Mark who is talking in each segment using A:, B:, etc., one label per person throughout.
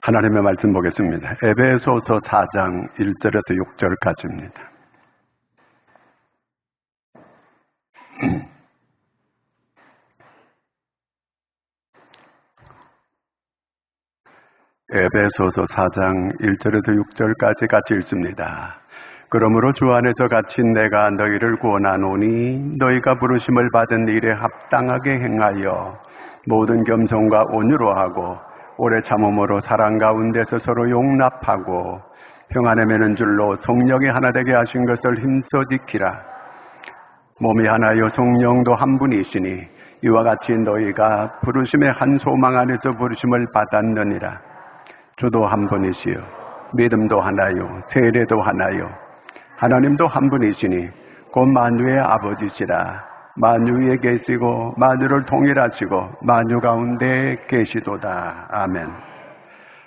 A: 하나님의 말씀 보겠습니다. 에베소서 4장 1절에서 6절까지입니다. 에베소서 4장 1절에서 6절까지 같이 읽습니다. 그러므로 주 안에서 갇힌 내가 너희를 구원하노니 너희가 부르심을 받은 일에 합당하게 행하여 모든 겸손과 온유로 하고 오래 참음으로 사랑 가운데서 서로 용납하고 평안에 매는 줄로 성령이 하나 되게 하신 것을 힘써 지키라. 몸이 하나요 성령도 한 분이시니 이와 같이 너희가 부르심의 한 소망 안에서 부르심을 받았느니라. 주도 한 분이시요 믿음도 하나요 세례도 하나요 하나님도 한 분이시니 곧 만유의 아버지시라. 만유 위에 계시고 만유를 통일하시고 만유 가운데 계시도다. 아멘.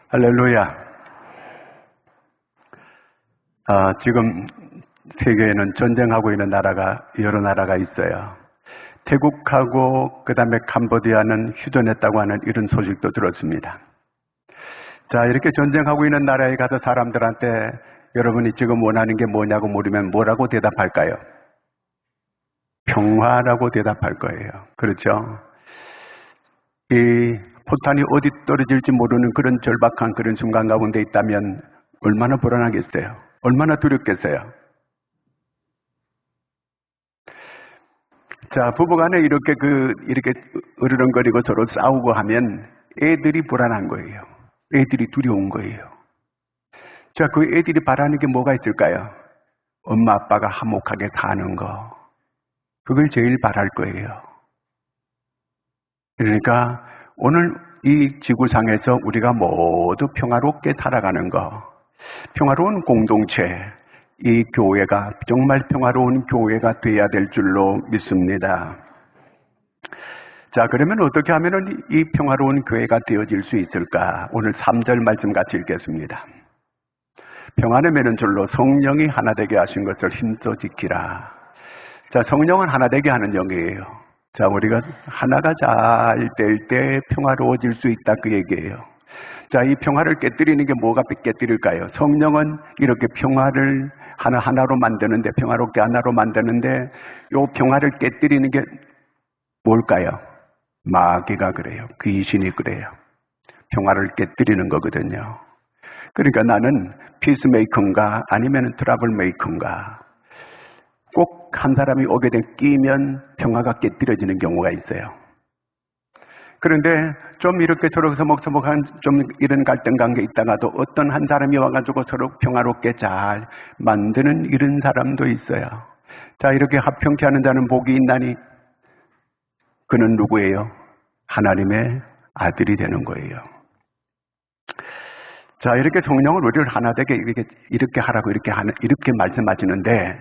A: 할렐루야. 지금 세계에는 전쟁하고 있는 나라가 여러 나라가 있어요. 태국하고 그 다음에 캄보디아는 휴전했다고 하는 이런 소식도 들었습니다. 자, 이렇게 전쟁하고 있는 나라에 가서 사람들한테 여러분이 지금 원하는 게 뭐냐고 물으면 뭐라고 대답할까요? 평화라고 대답할 거예요. 그렇죠? 이 포탄이 어디 떨어질지 모르는 그런 절박한 그런 순간 가운데 있다면 얼마나 불안하겠어요? 얼마나 두렵겠어요? 자, 부부간에 이렇게 으르렁거리고 서로 싸우고 하면 애들이 불안한 거예요. 애들이 두려운 거예요. 자, 그 애들이 바라는 게 뭐가 있을까요? 엄마 아빠가 화목하게 사는 거. 그걸 제일 바랄 거예요. 그러니까 오늘 이 지구상에서 우리가 모두 평화롭게 살아가는 거, 평화로운 공동체, 이 교회가 정말 평화로운 교회가 돼야 될 줄로 믿습니다. 자, 그러면 어떻게 하면 이 평화로운 교회가 되어질 수 있을까? 오늘 3절 말씀 같이 읽겠습니다. 평안에 매는 줄로 성령이 하나 되게 하신 것을 힘써 지키라. 자, 성령은 하나 되게 하는 영이에요. 자, 우리가 하나가 잘 될 때 평화로워질 수 있다 그 얘기예요. 자, 이 평화를 깨뜨리는 게 뭐가 깨뜨릴까요? 성령은 이렇게 평화를 하나로 만드는데, 평화롭게 하나로 만드는데, 요 평화를 깨뜨리는 게 뭘까요? 마귀가 그래요. 귀신이 그래요. 평화를 깨뜨리는 거거든요. 그러니까 나는 피스메이커인가 아니면 트러블 메이커인가. 꼭 한 사람이 오게 끼면 평화가 깨뜨려지는 경우가 있어요. 그런데 좀 이렇게 서로 서먹서먹한 좀 이런 갈등 관계 있다가도 어떤 한 사람이 와가지고 서로 평화롭게 잘 만드는 이런 사람도 있어요. 자, 이렇게 합평케 하는 자는 복이 있나니 그는 누구예요? 하나님의 아들이 되는 거예요. 자, 이렇게 성령을 우리를 하나 되게 이렇게 하라고 이렇게 말씀하시는데,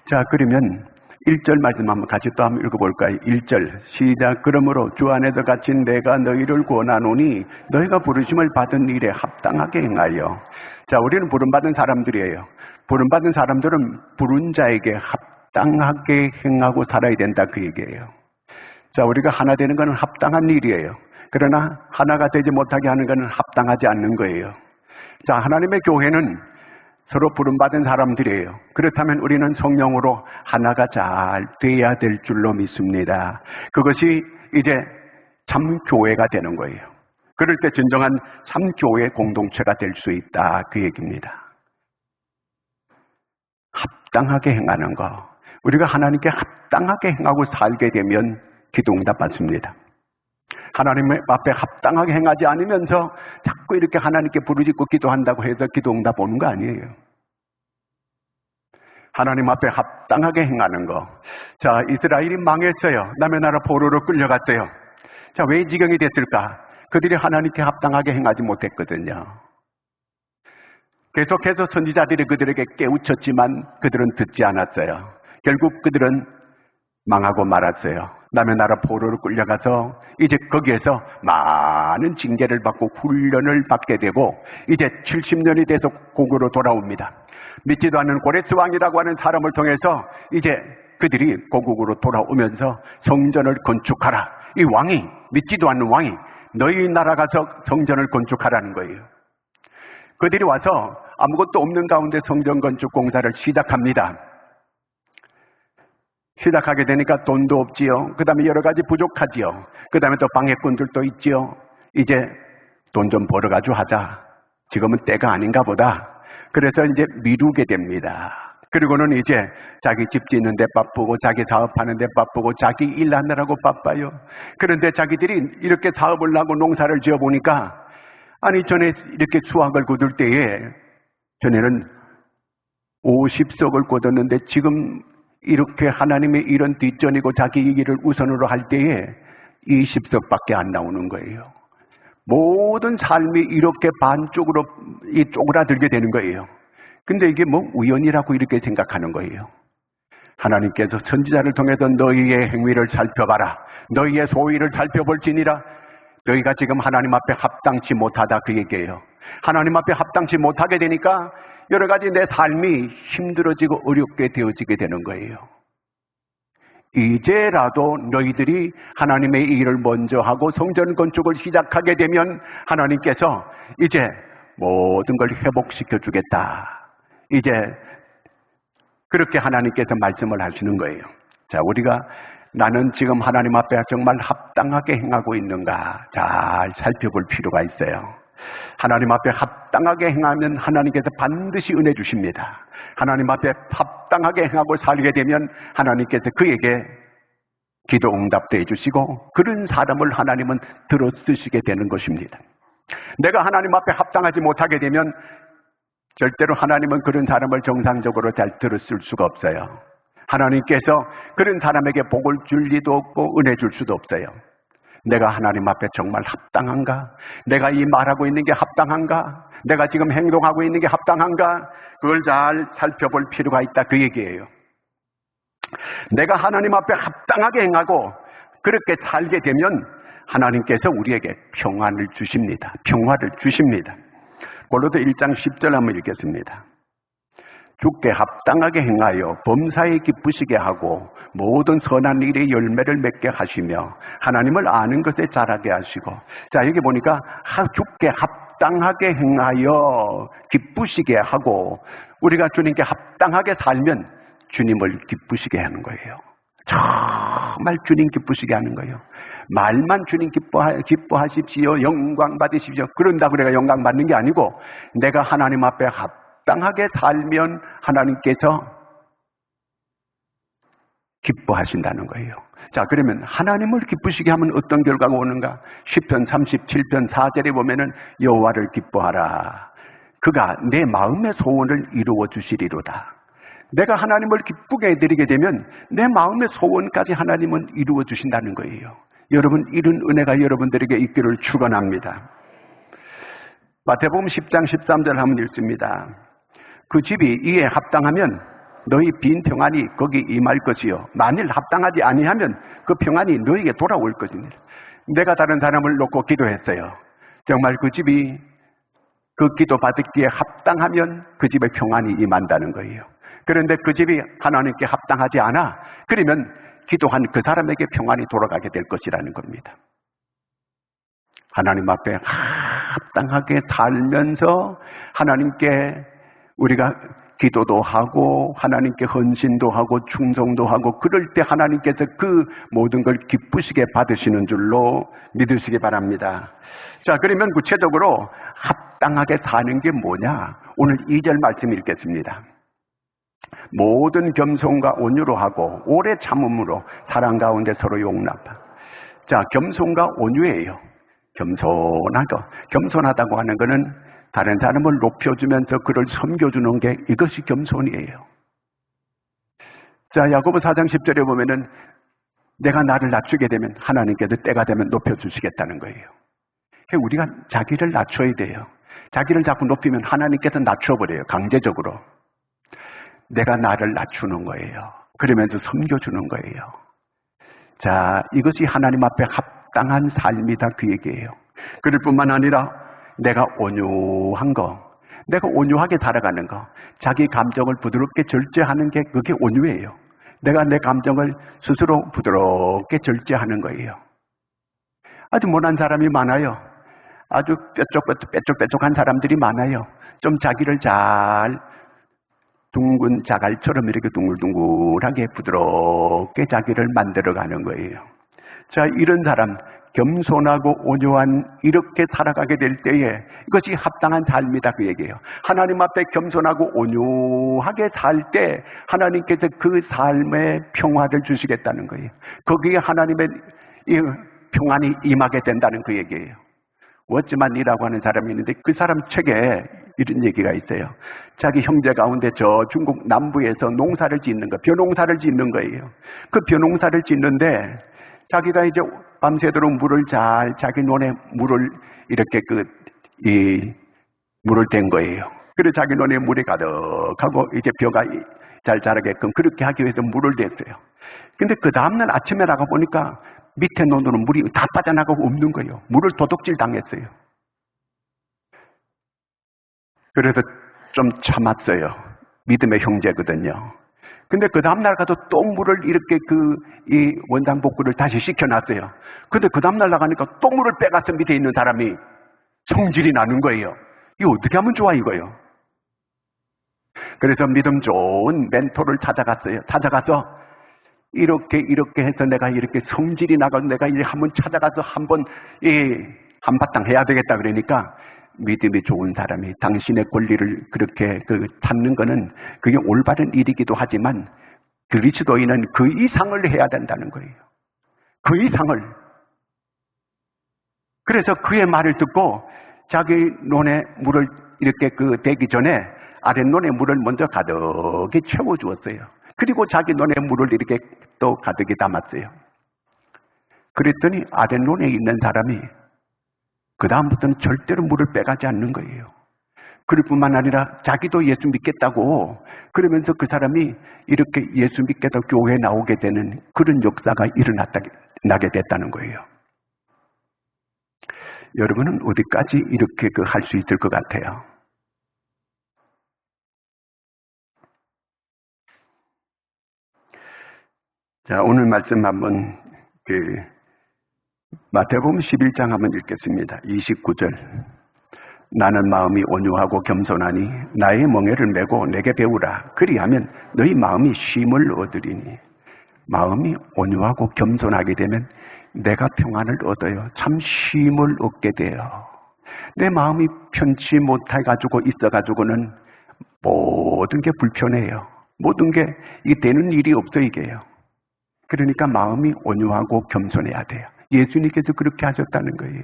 A: 자, 그러면 1절 말씀 한번 같이 또 한번 읽어볼까요? 1절 시작. 그러므로 주 안에서 갇힌 내가 너희를 구원하노니 너희가 부르심을 받은 일에 합당하게 행하여. 자, 우리는 부름받은 사람들이에요. 부름받은 사람들은 부른 자에게 합당하게 행하고 살아야 된다 그 얘기예요. 자, 우리가 하나 되는 것은 합당한 일이에요. 그러나 하나가 되지 못하게 하는 것은 합당하지 않는 거예요. 자, 하나님의 교회는 서로 부름받은 사람들이에요. 그렇다면 우리는 성령으로 하나가 잘 돼야 될 줄로 믿습니다. 그것이 이제 참 교회가 되는 거예요. 그럴 때 진정한 참 교회 공동체가 될 수 있다 그 얘기입니다. 합당하게 행하는 거. 우리가 하나님께 합당하게 행하고 살게 되면 기도응답 받습니다. 하나님 앞에 합당하게 행하지 않으면서 자꾸 이렇게 하나님께 부르짖고 기도한다고 해서 기도응답 오는 거 아니에요. 하나님 앞에 합당하게 행하는 거. 자, 이스라엘이 망했어요. 남의 나라 포로로 끌려갔어요. 자, 왜 이 지경이 됐을까? 그들이 하나님께 합당하게 행하지 못했거든요. 계속해서 선지자들이 그들에게 깨우쳤지만 그들은 듣지 않았어요. 결국 그들은 망하고 말았어요. 남의 나라 포로로 끌려가서 이제 거기에서 많은 징계를 받고 훈련을 받게 되고 이제 70년이 돼서 고국으로 돌아옵니다. 믿지도 않는 고레스 왕이라고 하는 사람을 통해서 이제 그들이 고국으로 돌아오면서 성전을 건축하라. 이 왕이, 믿지도 않는 왕이 너희 나라 가서 성전을 건축하라는 거예요. 그들이 와서 아무것도 없는 가운데 성전 건축 공사를 시작합니다. 시작하게 되니까 돈도 없지요. 그 다음에 여러 가지 부족하지요. 그 다음에 또 방해꾼들도 있지요. 이제 돈 좀 벌어가지고 하자. 지금은 때가 아닌가 보다. 그래서 이제 미루게 됩니다. 그리고는 이제 자기 집 짓는 데 바쁘고 자기 사업하는 데 바쁘고 자기 일하느라고 바빠요. 그런데 자기들이 이렇게 사업을 하고 농사를 지어보니까 아니 전에 이렇게 수확을 거둘 때에 전에는 50석을 거뒀는데 지금 이렇게 하나님의 일은 뒷전이고 자기 일을 우선으로 할 때에 20석밖에 안 나오는 거예요. 모든 삶이 이렇게 반쪽으로 쪼그라들게 되는 거예요. 근데 이게 뭐 우연이라고 이렇게 생각하는 거예요. 하나님께서 선지자를 통해서 너희의 행위를 살펴봐라. 너희의 소위를 살펴볼지니라. 너희가 지금 하나님 앞에 합당치 못하다 그 얘기예요. 하나님 앞에 합당치 못하게 되니까 여러 가지 내 삶이 힘들어지고 어렵게 되어지게 되는 거예요. 이제라도 너희들이 하나님의 일을 먼저 하고 성전 건축을 시작하게 되면 하나님께서 이제 모든 걸 회복시켜 주겠다. 이제 그렇게 하나님께서 말씀을 하시는 거예요. 자, 우리가 나는 지금 하나님 앞에 정말 합당하게 행하고 있는가 잘 살펴볼 필요가 있어요. 하나님 앞에 합당하게 행하면 하나님께서 반드시 은혜 주십니다. 하나님 앞에 합당하게 행하고 살게 되면 하나님께서 그에게 기도 응답도 해주시고 그런 사람을 하나님은 들어 쓰시게 되는 것입니다. 내가 하나님 앞에 합당하지 못하게 되면 절대로 하나님은 그런 사람을 정상적으로 잘 들었을 수가 없어요. 하나님께서 그런 사람에게 복을 줄 리도 없고 은혜 줄 수도 없어요. 내가 하나님 앞에 정말 합당한가? 내가 이 말하고 있는 게 합당한가? 내가 지금 행동하고 있는 게 합당한가? 그걸 잘 살펴볼 필요가 있다 그 얘기예요. 내가 하나님 앞에 합당하게 행하고 그렇게 살게 되면 하나님께서 우리에게 평안을 주십니다. 평화를 주십니다. 고린도 1장 10절 한번 읽겠습니다. 주께 합당하게 행하여 범사에 기쁘시게 하고 모든 선한 일의 열매를 맺게 하시며 하나님을 아는 것에 자라게 하시고. 자, 여기 보니까 주께 합당하게 행하여 기쁘시게 하고 우리가 주님께 합당하게 살면 주님을 기쁘시게 하는 거예요. 정말 주님 기쁘시게 하는 거예요. 말만 주님 기뻐하십시오. 영광 받으십시오. 그런다고 내가 영광 받는 게 아니고 내가 하나님 앞에 합당하게 살면 하나님께서 기뻐하신다는 거예요. 자, 그러면 하나님을 기쁘시게 하면 어떤 결과가 오는가? 시편 37편 4절에 보면은 여호와를 기뻐하라. 그가 내 마음의 소원을 이루어 주시리로다. 내가 하나님을 기쁘게 해드리게 되면 내 마음의 소원까지 하나님은 이루어 주신다는 거예요. 여러분, 이런 은혜가 여러분들에게 있기를 축원합니다. 마태복음 10장 13절 한번 읽습니다. 그 집이 이에 합당하면 너희 빈 평안이 거기 임할 것이요 만일 합당하지 아니하면 그 평안이 너희에게 돌아올 것입니다. 내가 다른 사람을 놓고 기도했어요. 정말 그 집이 그 기도 받기에 합당하면 그 집에 평안이 임한다는 거예요. 그런데 그 집이 하나님께 합당하지 않아. 그러면 기도한 그 사람에게 평안이 돌아가게 될 것이라는 겁니다. 하나님 앞에 합당하게 살면서 하나님께 우리가 기도도 하고 하나님께 헌신도 하고 충성도 하고 그럴 때 하나님께서 그 모든 걸 기쁘시게 받으시는 줄로 믿으시기 바랍니다. 자, 그러면 구체적으로 합당하게 사는 게 뭐냐? 오늘 2절 말씀 읽겠습니다. 모든 겸손과 온유로 하고 오래 참음으로 사랑 가운데 서로 용납하. 자, 겸손과 온유예요. 겸손하다고 하는 것은 다른 사람을 높여주면서 그를 섬겨주는 게 이것이 겸손이에요. 자, 야고보 4장 10절에 보면은 내가 나를 낮추게 되면 하나님께서 때가 되면 높여주시겠다는 거예요. 우리가 자기를 낮춰야 돼요. 자기를 자꾸 높이면 하나님께서 낮춰버려요. 강제적으로. 내가 나를 낮추는 거예요. 그러면서 섬겨주는 거예요. 자, 이것이 하나님 앞에 합당한 삶이다 그 얘기예요. 그럴 뿐만 아니라 내가 온유한 거, 내가 온유하게 살아가는 거, 자기 감정을 부드럽게 절제하는 게 그게 온유예요. 내가 내 감정을 스스로 부드럽게 절제하는 거예요. 아주 못난 사람이 많아요. 아주 뾰족뾰족한 사람들이 많아요. 좀 자기를 잘 둥근 자갈처럼 이렇게 둥글둥글하게 부드럽게 자기를 만들어가는 거예요. 자, 이런 사람, 겸손하고 온유한 이렇게 살아가게 될 때에 이것이 합당한 삶이다 그 얘기예요. 하나님 앞에 겸손하고 온유하게 살 때 하나님께서 그 삶에 평화를 주시겠다는 거예요. 거기에 하나님의 이 평안이 임하게 된다는 그 얘기예요. 워즈만이라고 하는 사람이 있는데 그 사람 책에 이런 얘기가 있어요. 자기 형제 가운데 저 중국 남부에서 농사를 짓는 거, 벼농사를 짓는 거예요. 그 벼농사를 짓는데 자기가 이제 밤새도록 물을 자기 논에 물을 이렇게 물을 댄 거예요. 그래서 자기 논에 물이 가득하고 이제 벼가 잘 자라게끔 그렇게 하기 위해서 물을 댔어요. 근데 그 다음날 아침에 나가 보니까 밑에 논으로 물이 다 빠져나가고 없는 거예요. 물을 도둑질 당했어요. 그래서 좀 참았어요. 믿음의 형제거든요. 근데 그 다음날 가서 또 물을 이렇게 이 원상복구를 다시 시켜놨어요. 근데 그 다음날 나가니까 또 물을 빼가서 밑에 있는 사람이 성질이 나는 거예요. 이거 어떻게 하면 좋아 이거요? 그래서 믿음 좋은 멘토를 찾아갔어요. 찾아가서 이렇게 해서 내가 이렇게 성질이 나가서 내가 이제 한번 찾아가서 한번 한바탕 해야 되겠다 그러니까 믿음이 좋은 사람이 당신의 권리를 그렇게 찾는 거는 그게 올바른 일이기도 하지만 그리스도인은 그 이상을 해야 된다는 거예요. 그 이상을. 그래서 그의 말을 듣고 자기 논에 물을 이렇게 대기 전에 아랫논에 물을 먼저 가득히 채워주었어요. 그리고 자기 논에 물을 이렇게 또 가득히 담았어요. 그랬더니 아랫논에 있는 사람이 그 다음부터는 절대로 물을 빼가지 않는 거예요. 그럴 뿐만 아니라 자기도 예수 믿겠다고 그러면서 그 사람이 이렇게 예수 믿겠다 교회에 나오게 되는 그런 역사가 일어나게 됐다는 거예요. 여러분은 어디까지 이렇게 할 수 있을 것 같아요? 자, 오늘 말씀 한번 마태복음 11장 한번 읽겠습니다. 29절. 나는 마음이 온유하고 겸손하니 나의 멍에를 메고 내게 배우라. 그리하면 너희 마음이 쉼을 얻으리니. 마음이 온유하고 겸손하게 되면 내가 평안을 얻어요. 참 쉼을 얻게 돼요. 내 마음이 편치 못해가지고 있어가지고는 모든 게 불편해요. 모든 게 이게 되는 일이 없어 이게요. 그러니까 마음이 온유하고 겸손해야 돼요. 예수님께서 그렇게 하셨다는 거예요.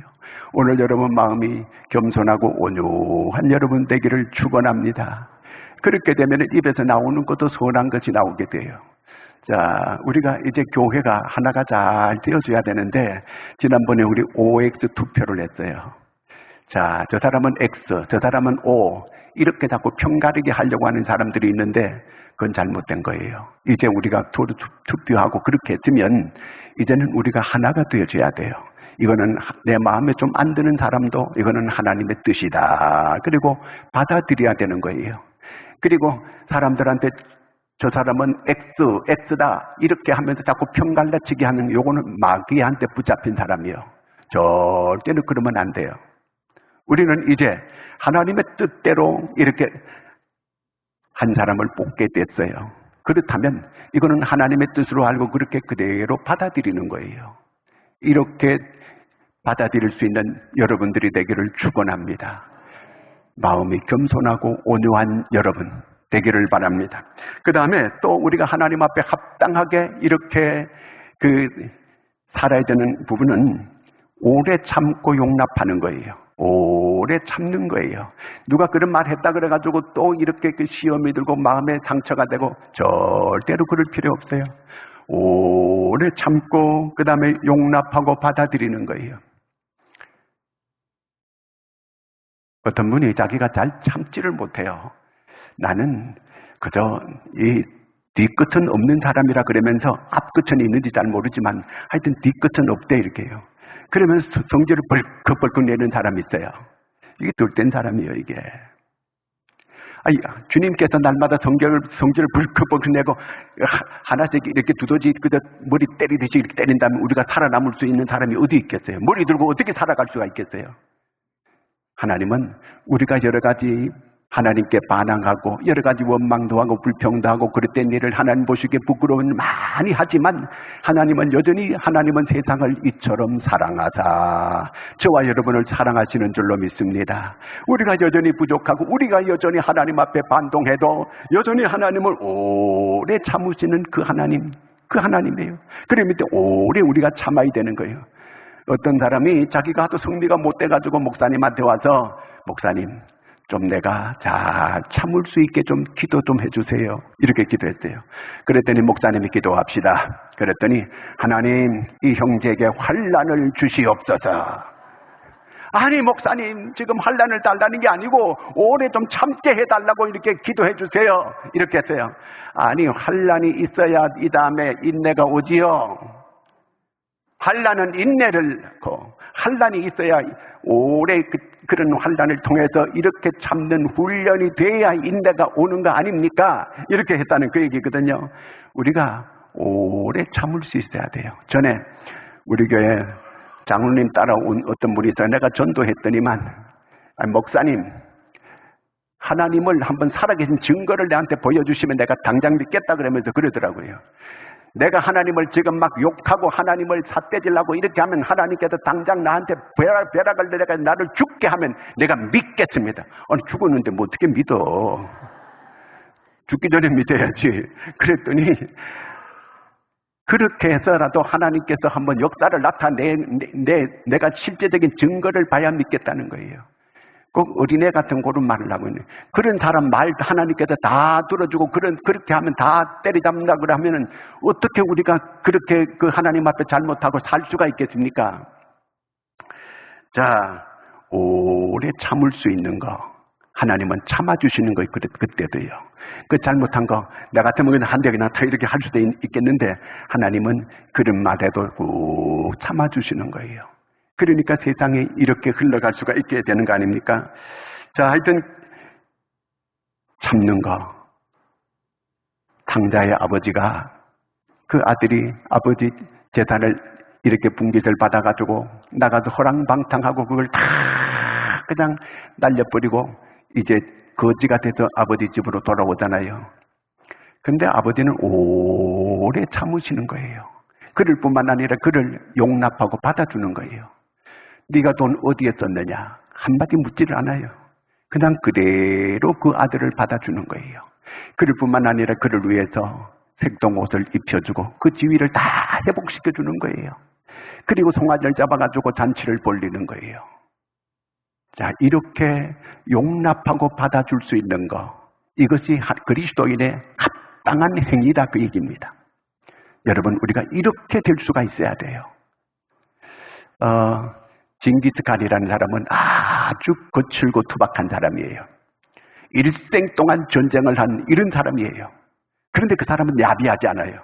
A: 오늘 여러분 마음이 겸손하고 온유한 여러분 되기를 축원합니다. 그렇게 되면 입에서 나오는 것도 선한 것이 나오게 돼요. 자, 우리가 이제 교회가 하나가 잘 되어줘야 되는데 지난번에 우리 OX 투표를 했어요. 자, 저 사람은 X, 저 사람은 O 이렇게 자꾸 편가르게 하려고 하는 사람들이 있는데 그건 잘못된 거예요. 이제 우리가 투표하고 그렇게 했으면 이제는 우리가 하나가 되어줘야 돼요. 이거는 내 마음에 좀 안 드는 사람도 이거는 하나님의 뜻이다. 그리고 받아들여야 되는 거예요. 그리고 사람들한테 저 사람은 X다 이렇게 하면서 자꾸 편갈라치게 하는 요거는 마귀한테 붙잡힌 사람이에요. 절대로 그러면 안 돼요. 우리는 이제 하나님의 뜻대로 이렇게 한 사람을 뽑게 됐어요. 그렇다면 이거는 하나님의 뜻으로 알고 그렇게 그대로 받아들이는 거예요. 이렇게 받아들일 수 있는 여러분들이 되기를 축원합니다. 마음이 겸손하고 온유한 여러분 되기를 바랍니다. 그 다음에 또 우리가 하나님 앞에 합당하게 이렇게 살아야 되는 부분은 오래 참고 용납하는 거예요. 오래 참는 거예요. 누가 그런 말 했다 그래가지고 또 이렇게 시험이 들고 마음에 상처가 되고 절대로 그럴 필요 없어요. 오래 참고 그 다음에 용납하고 받아들이는 거예요. 어떤 분이 자기가 잘 참지를 못해요. 나는 그저 이 뒤끝은 없는 사람이라 그러면서 앞끝은 있는지 잘 모르지만 하여튼 뒤끝은 없대 이렇게 해요. 그러면서 성질을 벌컥벌컥 내는 사람이 있어요. 이게 들된 사람이에요, 이게. 주님께서 날마다 성질을 벌컥벌컥 내고 하나씩 이렇게 두더지 그저 머리 때리듯이 이렇게 때린다면 우리가 살아남을 수 있는 사람이 어디 있겠어요? 머리 들고 어떻게 살아갈 수가 있겠어요? 하나님은 우리가 여러 가지 하나님께 반항하고 여러 가지 원망도 하고 불평도 하고 그릇된 일을 하나님 보시기에 부끄러움을 많이 하지만 하나님은 여전히 하나님은 세상을 이처럼 사랑하사 저와 여러분을 사랑하시는 줄로 믿습니다. 우리가 여전히 부족하고 우리가 여전히 하나님 앞에 반동해도 여전히 하나님을 오래 참으시는 그 하나님이에요. 그러면 오래 우리가 참아야 되는 거예요. 어떤 사람이 자기가 하도 성미가 못 돼가지고 목사님한테 와서 목사님 좀 내가 잘 참을 수 있게 좀 기도 좀 해주세요. 이렇게 기도했대요. 그랬더니 목사님이 기도합시다. 그랬더니 하나님 이 형제에게 환난을 주시옵소서. 아니 목사님 지금 환난을 달라는 게 아니고 오래 좀 참게 해달라고 이렇게 기도해 주세요. 이렇게 했어요. 아니 환난이 있어야 이 다음에 인내가 오지요. 환난은 인내를 환난이 있어야 오래 그런 환난을 통해서 이렇게 참는 훈련이 돼야 인내가 오는 거 아닙니까? 이렇게 했다는 그 얘기거든요. 우리가 오래 참을 수 있어야 돼요. 전에 우리 교회 장로님 따라온 어떤 분이 있어요. 내가 전도했더니만 목사님 하나님을 한번 살아계신 증거를 내한테 보여주시면 내가 당장 믿겠다 그러면서 그러더라고요. 내가 하나님을 지금 막 욕하고 하나님을 삿대질하고 이렇게 하면 하나님께서 당장 나한테 벼락을 내가 나를 죽게 하면 내가 믿겠습니다. 아니 죽었는데 뭐 어떻게 믿어? 죽기 전에 믿어야지. 그랬더니 그렇게 해서라도 하나님께서 한번 역사를 내가 실제적인 증거를 봐야 믿겠다는 거예요. 꼭 어린애 같은 그런 말을 하고 있는 그런 사람 말 하나님께서 다 들어주고 그렇게 하면 다 때리잡는다 그러면은 어떻게 우리가 그렇게 그 하나님 앞에 잘못하고 살 수가 있겠습니까? 자, 오래 참을 수 있는 거 하나님은 참아주시는 거예요. 그때도요. 그 잘못한 거 나 같으면 한 대 그냥 다 이렇게 할 수도 있겠는데 하나님은 그런 말에도 꾹 참아주시는 거예요. 그러니까 세상에 이렇게 흘러갈 수가 있게 되는 거 아닙니까? 자, 하여튼 참는 거. 탕자의 아버지가 그 아들이 아버지 재산을 이렇게 분깃을 받아가지고 나가서 호랑방탕하고 그걸 다 그냥 날려버리고 이제 거지가 돼서 아버지 집으로 돌아오잖아요. 근데 아버지는 오래 참으시는 거예요. 그럴 뿐만 아니라 그를 용납하고 받아주는 거예요. 네가 돈 어디에 썼느냐? 한마디 묻지를 않아요. 그냥 그대로 그 아들을 받아주는 거예요. 그럴 뿐만 아니라 그를 위해서 색동옷을 입혀주고 그 지위를 다 회복시켜주는 거예요. 그리고 송아지를 잡아가지고 잔치를 벌리는 거예요. 자, 이렇게 용납하고 받아줄 수 있는 거, 이것이 그리스도인의 합당한 행위다 그 얘기입니다. 여러분, 우리가 이렇게 될 수가 있어야 돼요. 징기스칸이라는 사람은 아주 거칠고 투박한 사람이에요. 일생 동안 전쟁을 한 이런 사람이에요. 그런데 그 사람은 야비하지 않아요.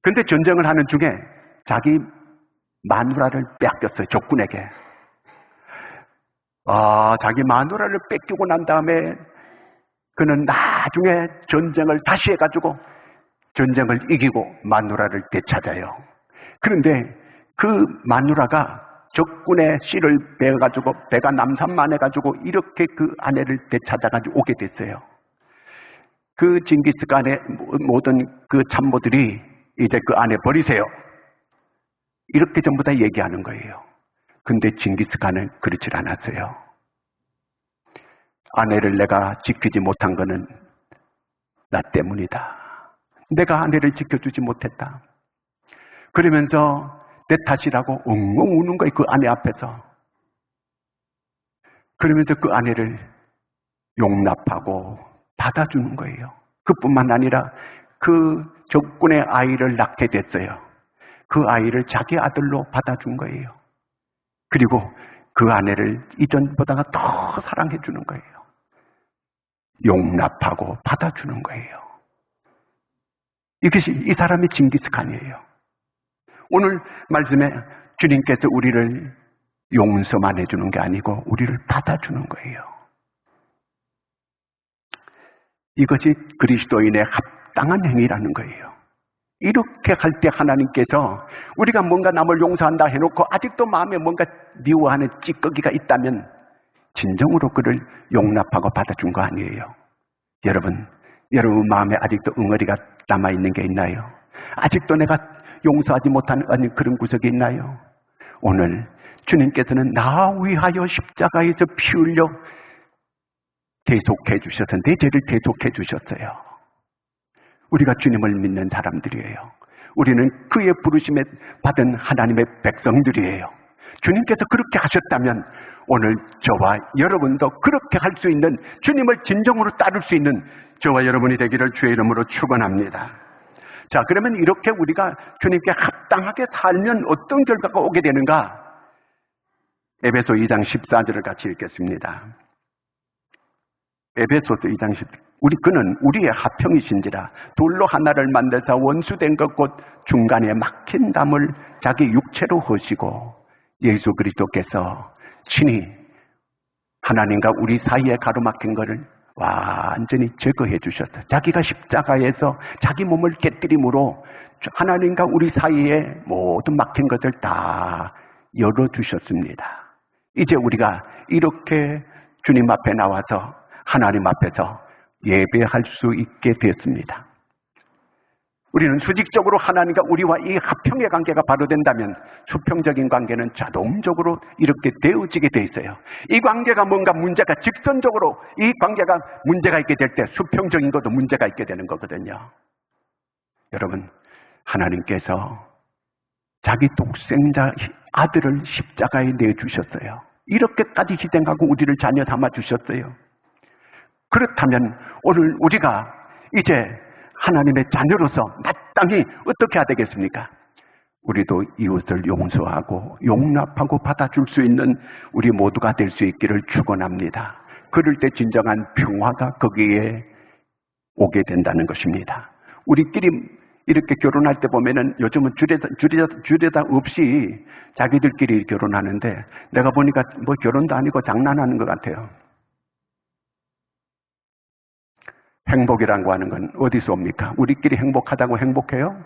A: 그런데 전쟁을 하는 중에 자기 마누라를 빼앗겼어요. 적군에게. 자기 마누라를 뺏기고 난 다음에 그는 나중에 전쟁을 다시 해가지고 전쟁을 이기고 마누라를 되찾아요. 그런데 그 마누라가 적군의 씨를 베어가지고 배가 남산만해가지고 이렇게 그 아내를 되찾아가지고 오게 됐어요. 그 징기스칸의 모든 그 참모들이 이제 그 아내 버리세요. 이렇게 전부 다 얘기하는 거예요. 근데 징기스칸은 그렇지 않았어요. 아내를 내가 지키지 못한 거는 나 때문이다. 내가 아내를 지켜주지 못했다. 그러면서 내 탓이라고 엉엉 우는 거예요. 그 아내 앞에서. 그러면서 그 아내를 용납하고 받아주는 거예요. 그뿐만 아니라 그 적군의 아이를 낳게 됐어요. 그 아이를 자기 아들로 받아준 거예요. 그리고 그 아내를 이전보다가 더 사랑해 주는 거예요. 용납하고 받아주는 거예요. 이것이 이 사람의 징기스칸이에요. 오늘 말씀에 주님께서 우리를 용서만 해주는 게 아니고 우리를 받아주는 거예요. 이것이 그리스도인의 합당한 행위라는 거예요. 이렇게 할 때 하나님께서 우리가 뭔가 남을 용서한다 해놓고 아직도 마음에 뭔가 미워하는 찌꺼기가 있다면 진정으로 그를 용납하고 받아준 거 아니에요. 여러분 마음에 아직도 응어리가 남아있는 게 있나요? 아직도 내가 용서하지 못하는 그런 구석이 있나요? 오늘 주님께서는 나 위하여 십자가에서 피 흘려 대속해 주셔서 내 죄를 대속해 주셨어요. 우리가 주님을 믿는 사람들이에요. 우리는 그의 부르심에 받은 하나님의 백성들이에요. 주님께서 그렇게 하셨다면 오늘 저와 여러분도 그렇게 할 수 있는, 주님을 진정으로 따를 수 있는 저와 여러분이 되기를 주의 이름으로 축원합니다. 자, 그러면 이렇게 우리가 주님께 합당하게 살면 어떤 결과가 오게 되는가? 에베소 2장 14절을 같이 읽겠습니다. 에베소서 2장 14절. 그는 우리의 하평이신지라 돌로 하나를 만드사 원수된 것 곧 중간에 막힌 담을 자기 육체로 허시고 예수 그리스도께서 친히 하나님과 우리 사이에 가로막힌 것을 완전히 제거해 주셨어요. 자기가 십자가에서 자기 몸을 깨뜨림으로 하나님과 우리 사이에 모든 막힌 것을 다 열어주셨습니다. 이제 우리가 이렇게 주님 앞에 나와서 하나님 앞에서 예배할 수 있게 되었습니다. 우리는 수직적으로 하나님과 우리와 이 합평의 관계가 바로 된다면 수평적인 관계는 자동적으로 이렇게 되어지게 돼 있어요. 이 관계가 뭔가 문제가 직선적으로 이 관계가 문제가 있게 될 때 수평적인 것도 문제가 있게 되는 거거든요. 여러분, 하나님께서 자기 독생자 아들을 십자가에 내주셨어요. 이렇게까지 희생하고 우리를 자녀 삼아 주셨어요. 그렇다면 오늘 우리가 이제 하나님의 자녀로서 마땅히 어떻게 해야 되겠습니까? 우리도 이웃을 용서하고 용납하고 받아줄 수 있는 우리 모두가 될 수 있기를 축원합니다. 그럴 때 진정한 평화가 거기에 오게 된다는 것입니다. 우리끼리 이렇게 결혼할 때 보면은 요즘은 주례다 없이 자기들끼리 결혼하는데 내가 보니까 뭐 결혼도 아니고 장난하는 것 같아요. 행복이라는 거 하는 건 어디서 옵니까? 우리끼리 행복하다고 행복해요?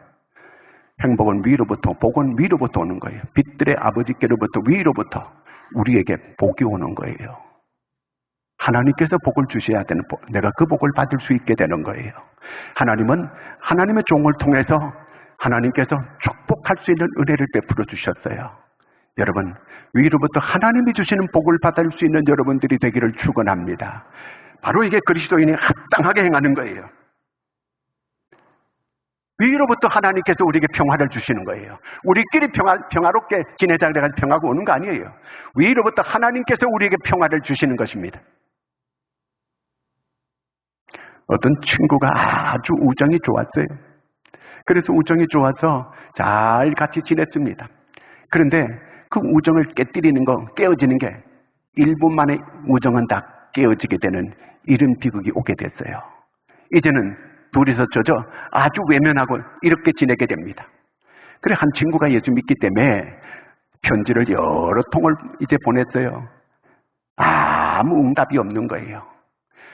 A: 행복은 위로부터, 복은 위로부터 오는 거예요. 빛들의 아버지께로부터 위로부터 우리에게 복이 오는 거예요. 하나님께서 복을 주셔야 되는 내가 그 복을 받을 수 있게 되는 거예요. 하나님은 하나님의 종을 통해서 하나님께서 축복할 수 있는 은혜를 베풀어 주셨어요. 여러분, 위로부터 하나님이 주시는 복을 받을 수 있는 여러분들이 되기를 축원합니다. 바로 이게 그리스도인이 합당하게 행하는 거예요. 위로부터 하나님께서 우리에게 평화를 주시는 거예요. 우리끼리 평화롭게 지내자 그래서 평화가 오는 거 아니에요. 위로부터 하나님께서 우리에게 평화를 주시는 것입니다. 어떤 친구가 아주 우정이 좋았어요. 그래서 우정이 좋아서 잘 같이 지냈습니다. 그런데 그 우정을 깨어지는 게 1분 만에 우정은 다 깨어지게 되는 이런 비극이 오게 됐어요. 이제는 둘이서 아주 외면하고 이렇게 지내게 됩니다. 그래 한 친구가 예수 믿기 때문에 편지를 여러 통을 이제 보냈어요. 아무 응답이 없는 거예요.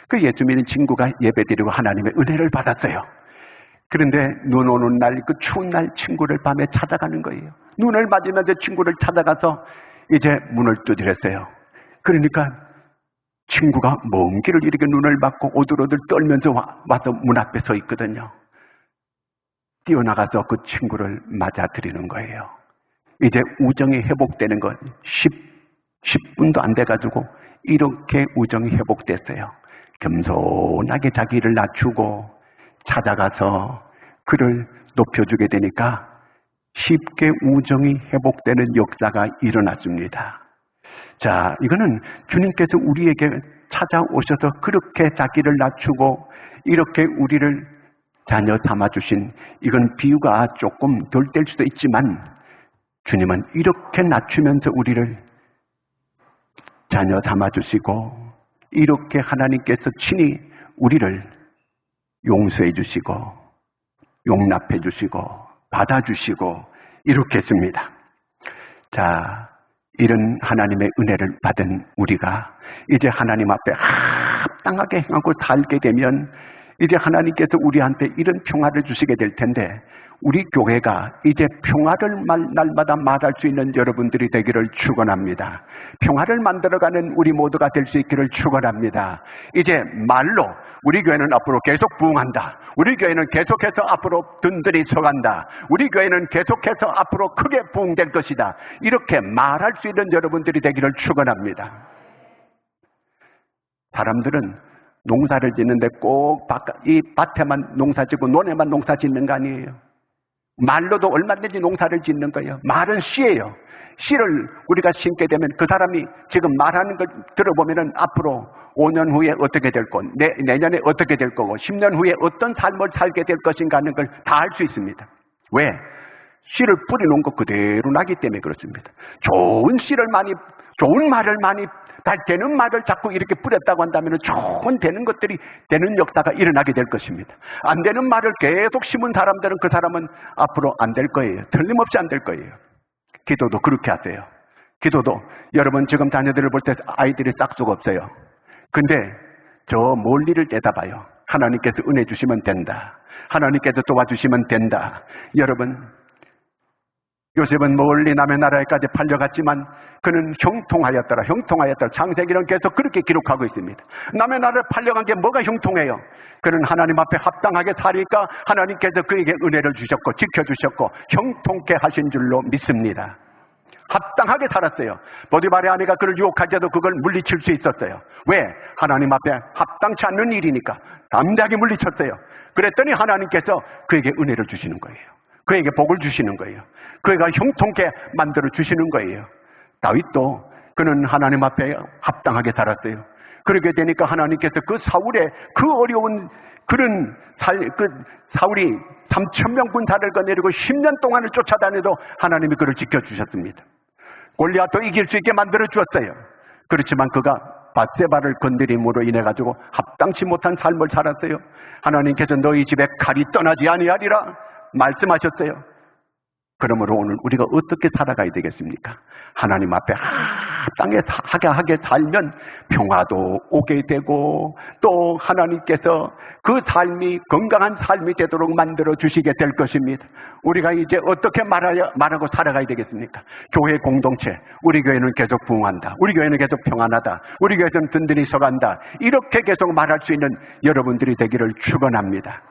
A: 그 예수 믿는 친구가 예배드리고 하나님의 은혜를 받았어요. 그런데 눈 오는 날, 그 추운 날 친구를 밤에 찾아가는 거예요. 눈을 맞으면서 친구를 찾아가서 이제 문을 두드렸어요. 그러니까 친구가 먼 길을 이렇게 눈을 맞고 오들오들 떨면서 와서 문 앞에 서 있거든요. 뛰어나가서 그 친구를 맞아드리는 거예요. 이제 우정이 회복되는 건 10분도 안 돼가지고 이렇게 우정이 회복됐어요. 겸손하게 자기를 낮추고 찾아가서 그를 높여주게 되니까 쉽게 우정이 회복되는 역사가 일어났습니다. 자, 이거는 주님께서 우리에게 찾아오셔서 그렇게 자기를 낮추고 이렇게 우리를 자녀 삼아주신, 이건 비유가 조금 덜 될 수도 있지만 주님은 이렇게 낮추면서 우리를 자녀 삼아주시고 이렇게 하나님께서 친히 우리를 용서해 주시고 용납해 주시고 받아주시고 이렇게 했습니다. 자, 이런 하나님의 은혜를 받은 우리가 이제 하나님 앞에 합당하게 행하고 살게 되면 이제 하나님께서 우리한테 이런 평화를 주시게 될 텐데 우리 교회가 이제 평화를 날마다 말할 수 있는 여러분들이 되기를 축원합니다. 평화를 만들어가는 우리 모두가 될 수 있기를 축원합니다. 이제 말로 우리 교회는 앞으로 계속 부흥한다. 우리 교회는 계속해서 앞으로 든든히 서간다. 우리 교회는 계속해서 앞으로 크게 부흥될 것이다. 이렇게 말할 수 있는 여러분들이 되기를 축원합니다. 사람들은 농사를 짓는데 꼭 이 밭에만 농사 짓고 논에만 농사 짓는 거 아니에요. 말로도 얼마든지 농사를 짓는 거예요. 말은 씨예요. 씨를 우리가 심게 되면 그 사람이 지금 말하는 걸 들어보면은 앞으로 5년 후에 어떻게 될 것, 내년에 어떻게 될 거고 10년 후에 어떤 삶을 살게 될 것인가 하는 걸 다 알 수 있습니다. 왜? 씨를 뿌려놓은 것 그대로 나기 때문에 그렇습니다. 좋은 말을 많이 되는 말을 자꾸 이렇게 뿌렸다고 한다면 좋은 되는 역사가 일어나게 될 것입니다. 안 되는 말을 계속 심은 사람들은 그 사람은 앞으로 안 될 거예요. 틀림없이 안 될 거예요. 기도도 그렇게 하세요. 기도도 여러분 지금 자녀들을 볼 때 아이들이 싹수가 없어요. 근데 저 멀리를 내다봐요. 하나님께서 은혜 주시면 된다. 하나님께서 도와주시면 된다. 여러분 요셉은 멀리 남의 나라에까지 팔려갔지만 그는 형통하였더라. 창세기는 계속 그렇게 기록하고 있습니다. 남의 나라에 팔려간 게 뭐가 형통해요? 그는 하나님 앞에 합당하게 살니까 하나님께서 그에게 은혜를 주셨고 지켜주셨고 형통케 하신 줄로 믿습니다. 합당하게 살았어요. 보디발의 아내가 그를 유혹할 때도 그걸 물리칠 수 있었어요. 왜? 하나님 앞에 합당치 않는 일이니까 담대하게 물리쳤어요. 그랬더니 하나님께서 그에게 은혜를 주시는 거예요. 그에게 복을 주시는 거예요. 그가 형통케 만들어 주시는 거예요. 다윗도 그는 하나님 앞에 합당하게 살았어요. 그렇게 되니까 하나님께서 그 사울의 그 어려운 그런 사울이 3,000명 군사를 거느리고 10년 동안을 쫓아다녀도 하나님이 그를 지켜주셨습니다. 골리앗도 이길 수 있게 만들어 주었어요. 그렇지만 그가 밧세바를 건드림으로 인해 가지고 합당치 못한 삶을 살았어요. 하나님께서 너희 집에 칼이 떠나지 아니하리라 말씀하셨어요. 그러므로 오늘 우리가 어떻게 살아가야 되겠습니까? 하나님 앞에 합당하게 살면 평화도 오게 되고 또 하나님께서 그 삶이 건강한 삶이 되도록 만들어 주시게 될 것입니다. 우리가 이제 어떻게 말하고 살아가야 되겠습니까? 교회 공동체, 우리 교회는 계속 부흥한다. 우리 교회는 계속 평안하다. 우리 교회는 든든히 서간다. 이렇게 계속 말할 수 있는 여러분들이 되기를 축원합니다.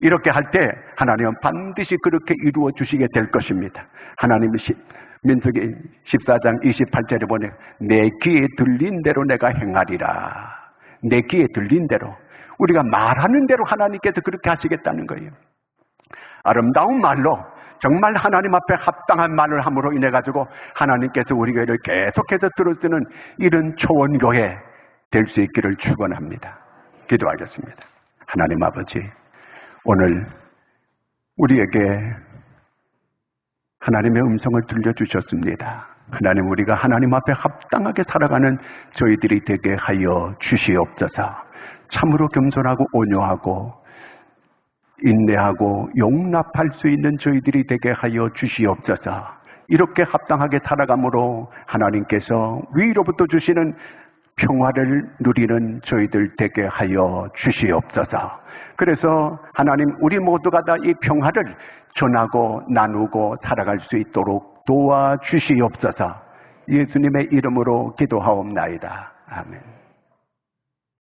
A: 이렇게 할 때 하나님은 반드시 그렇게 이루어 주시게 될 것입니다. 하나님은 민수기 14장 28절에 보내 내 귀에 들린 대로 내가 행하리라. 내 귀에 들린 대로 우리가 말하는 대로 하나님께서 그렇게 하시겠다는 거예요. 아름다운 말로 정말 하나님 앞에 합당한 말을 함으로 인해 가지고 하나님께서 우리 교회를 계속해서 들어주는 이런 초원교회 될 수 있기를 축원합니다. 기도하겠습니다. 하나님 아버지, 오늘 우리에게 하나님의 음성을 들려주셨습니다. 하나님, 우리가 하나님 앞에 합당하게 살아가는 저희들이 되게 하여 주시옵소서. 참으로 겸손하고 온유하고 인내하고 용납할 수 있는 저희들이 되게 하여 주시옵소서. 이렇게 합당하게 살아감으로 하나님께서 위로부터 주시는 평화를 누리는 저희들 되게 하여 주시옵소서. 그래서 하나님, 우리 모두가 다 이 평화를 전하고 나누고 살아갈 수 있도록 도와주시옵소서. 예수님의 이름으로 기도하옵나이다. 아멘.